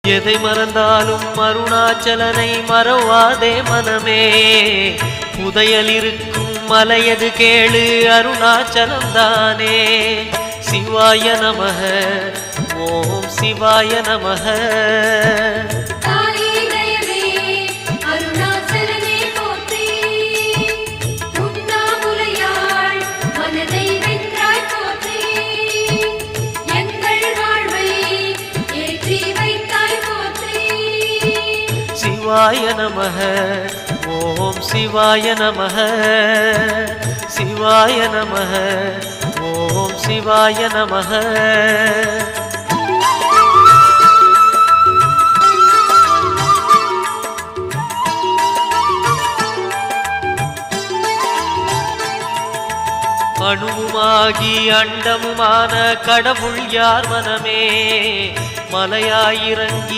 எதை மறந்தாலும் அருணாச்சலனை மறவாதே மனமே. புதையல் இருக்கும் மலையது கேளு அருணாச்சலம் தானே. சிவாய நமக ஓம் சிவாய நமக. சிவாய நமக ஓம் சிவாய நமக. சிவாய நமக ஓம் சிவாய நமக. அணுவுமாகி அண்டமுமான கடவுள் யார் மனமே. மலையாயிறங்கி